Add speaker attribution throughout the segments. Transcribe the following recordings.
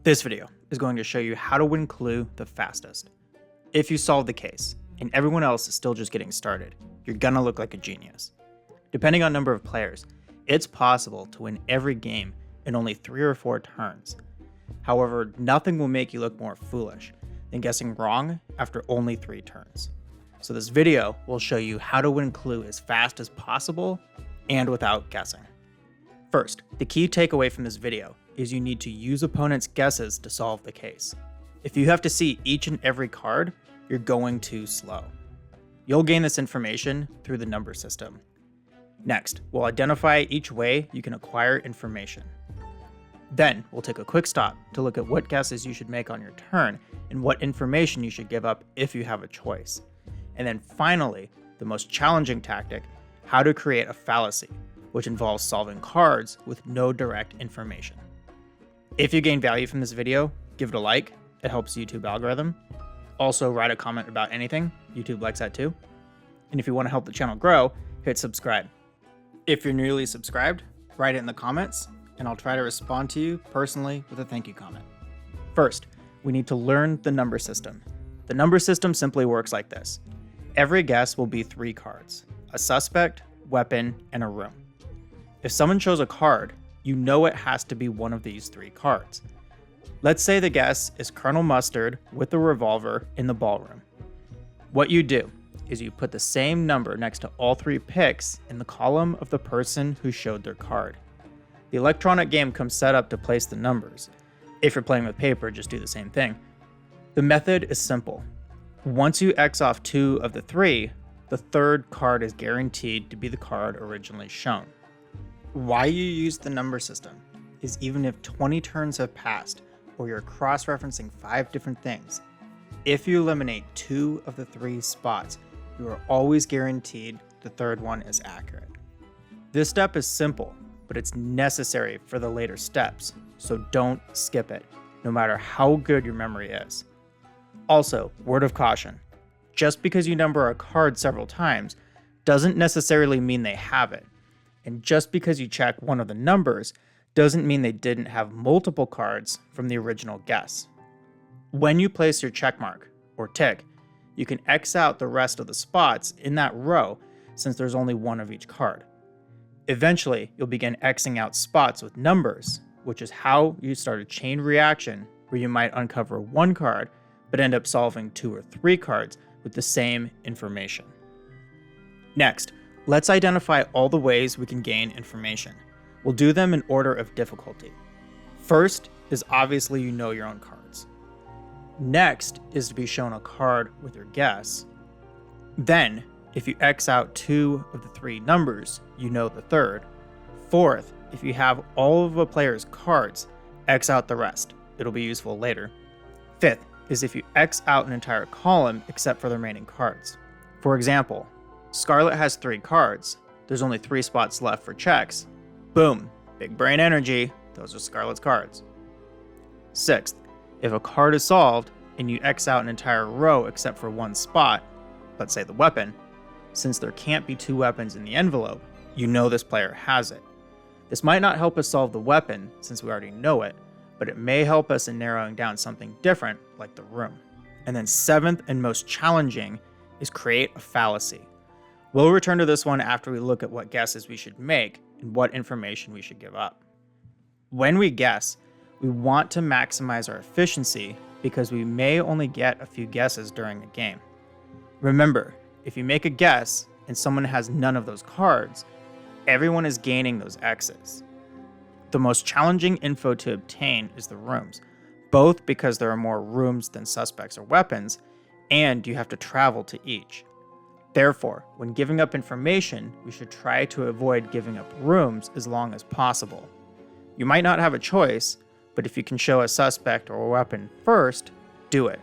Speaker 1: This video is going to show you how to win Clue the fastest. If you solve the case, and everyone else is still just getting started, you're gonna look like a genius. Depending on number of players, it's possible to win every game in only 3 or 4 turns. However, nothing will make you look more foolish than guessing wrong after only 3 turns. So this video will show you how to win Clue as fast as possible and without guessing. First, the key takeaway from this video is you need to use opponents' guesses to solve the case. If you have to see each and every card, you're going too slow. You'll gain this information through the number system. Next, we'll identify each way you can acquire information. Then, we'll take a quick stop to look at what guesses you should make on your turn and what information you should give up if you have a choice. And then finally, the most challenging tactic, how to create a fallacy, which involves solving cards with no direct information. If you gain value from this video, give it a like, it helps the YouTube algorithm. Also, write a comment about anything, YouTube likes that too. And if you want to help the channel grow, hit subscribe. If you're newly subscribed, write it in the comments, and I'll try to respond to you personally with a thank you comment. First, we need to learn the number system. The number system simply works like this. Every guess will be 3 cards, a suspect, weapon, and a room. If someone shows a card, you know it has to be one of these 3 cards. Let's say the guess is Colonel Mustard with a revolver in the ballroom. What you do is you put the same number next to all 3 picks in the column of the person who showed their card. The electronic game comes set up to place the numbers. If you're playing with paper, just do the same thing. The method is simple. Once you X off 2 of the 3, the 3rd card is guaranteed to be the card originally shown. Why you use the number system is even if 20 turns have passed or you're cross-referencing 5 different things, if you eliminate 2 of the 3 spots, you are always guaranteed the 3rd one is accurate. This step is simple, but it's necessary for the later steps, so don't skip it, no matter how good your memory is. Also, word of caution, just because you number a card several times doesn't necessarily mean they have it. And just because you check one of the numbers doesn't mean they didn't have multiple cards from the original guess. When you place your check mark, or tick, you can X out the rest of the spots in that row since there's only one of each card. Eventually, you'll begin Xing out spots with numbers, which is how you start a chain reaction where you might uncover 1 card but end up solving 2 or 3 cards with the same information. Next, let's identify all the ways we can gain information. We'll do them in order of difficulty. First is obviously you know your own cards. Next is to be shown a card with your guess. Then, if you X out 2 of the 3 numbers, you know the 3rd. Fourth, if you have all of a player's cards, X out the rest. It'll be useful later. Fifth is if you X out an entire column except for the remaining cards. For example, Scarlet has 3 cards. There's only 3 spots left for checks. Boom, big brain energy. Those are Scarlet's cards. Sixth, if a card is solved and you X out an entire row except for 1 spot, let's say the weapon, since there can't be 2 weapons in the envelope, you know this player has it. This might not help us solve the weapon since we already know it, but it may help us in narrowing down something different like the room. And then 7th and most challenging is create a fallacy. We'll return to this one after we look at what guesses we should make and what information we should give up. When we guess, we want to maximize our efficiency because we may only get a few guesses during a game. Remember, if you make a guess and someone has none of those cards, everyone is gaining those X's. The most challenging info to obtain is the rooms, both because there are more rooms than suspects or weapons, and you have to travel to each. Therefore, when giving up information, we should try to avoid giving up rooms as long as possible. You might not have a choice, but if you can show a suspect or a weapon first, do it.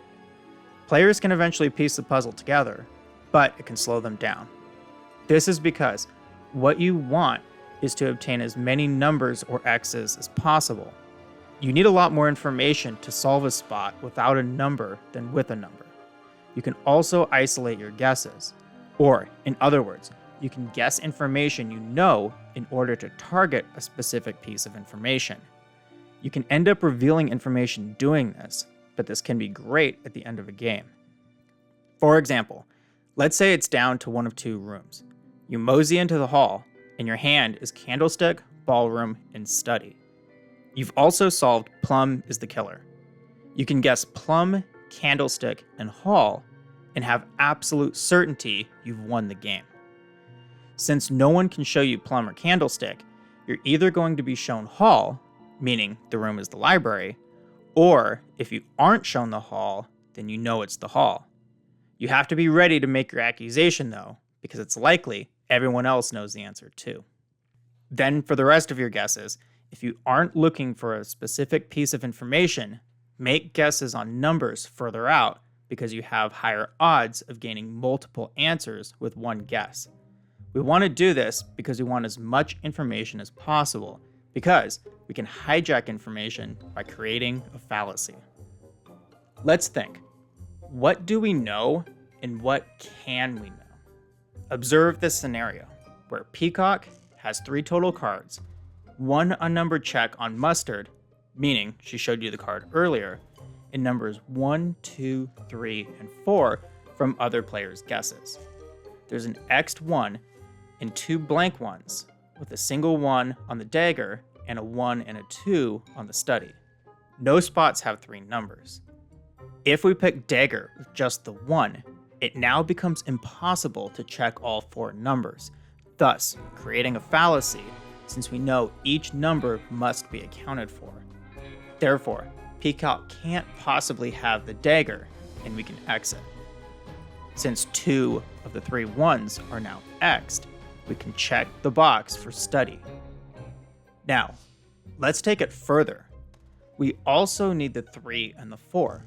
Speaker 1: Players can eventually piece the puzzle together, but it can slow them down. This is because what you want is to obtain as many numbers or X's as possible. You need a lot more information to solve a spot without a number than with a number. You can also isolate your guesses. Or, in other words, you can guess information you know in order to target a specific piece of information. You can end up revealing information doing this, but this can be great at the end of a game. For example, let's say it's down to one of two rooms. You mosey into the hall, and your hand is candlestick, ballroom, and study. You've also solved plum is the killer. You can guess plum, candlestick, and hall, and have absolute certainty you've won the game. Since no one can show you plum or candlestick, you're either going to be shown hall, meaning the room is the library, or if you aren't shown the hall, then you know it's the hall. You have to be ready to make your accusation though, because it's likely everyone else knows the answer too. Then for the rest of your guesses, if you aren't looking for a specific piece of information, make guesses on numbers further out because you have higher odds of gaining multiple answers with one guess. We want to do this because we want as much information as possible, because we can hijack information by creating a fallacy. Let's think. What do we know and what can we know? Observe this scenario where Peacock has 3 total cards, 1 unnumbered check on Mustard, meaning she showed you the card earlier, and numbers 1, 2, 3, and 4 from other players' guesses. There's an X'd 1 and 2 blank ones, with a single 1 on the dagger and a 1 and a 2 on the study. No spots have 3 numbers. If we pick dagger with just the 1, it now becomes impossible to check all 4 numbers, thus creating a fallacy since we know each number must be accounted for. Therefore, Peacock can't possibly have the dagger, and we can X it. Since 2 of the 3 ones are now X'd, we can check the box for study. Now, let's take it further. We also need the 3 and the 4.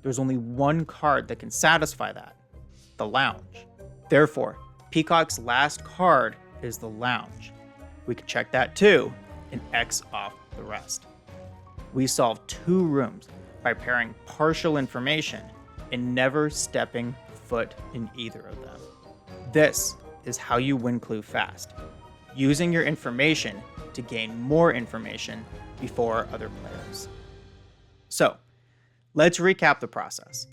Speaker 1: There's only one card that can satisfy that, the lounge. Therefore, Peacock's last card is the lounge. We can check that too and X off the rest. We solve 2 rooms by pairing partial information and never stepping foot in either of them. This is how you win Clue fast, using your information to gain more information before other players. So, let's recap the process.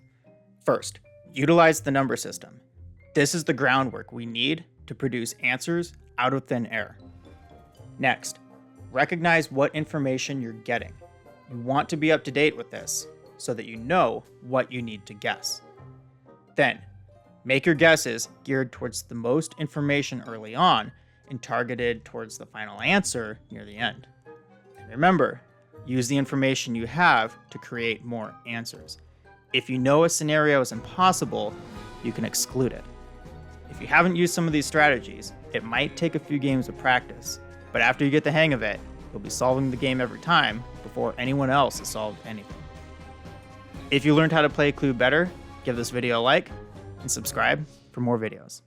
Speaker 1: First, utilize the number system. This is the groundwork we need to produce answers out of thin air. Next, recognize what information you're getting. You want to be up to date with this so that you know what you need to guess. Then, make your guesses geared towards the most information early on and targeted towards the final answer near the end. And remember, use the information you have to create more answers. If you know a scenario is impossible, you can exclude it. If you haven't used some of these strategies, it might take a few games of practice, but after you get the hang of it, you'll be solving the game every time before anyone else has solved anything. If you learned how to play Clue better, give this video a like and subscribe for more videos.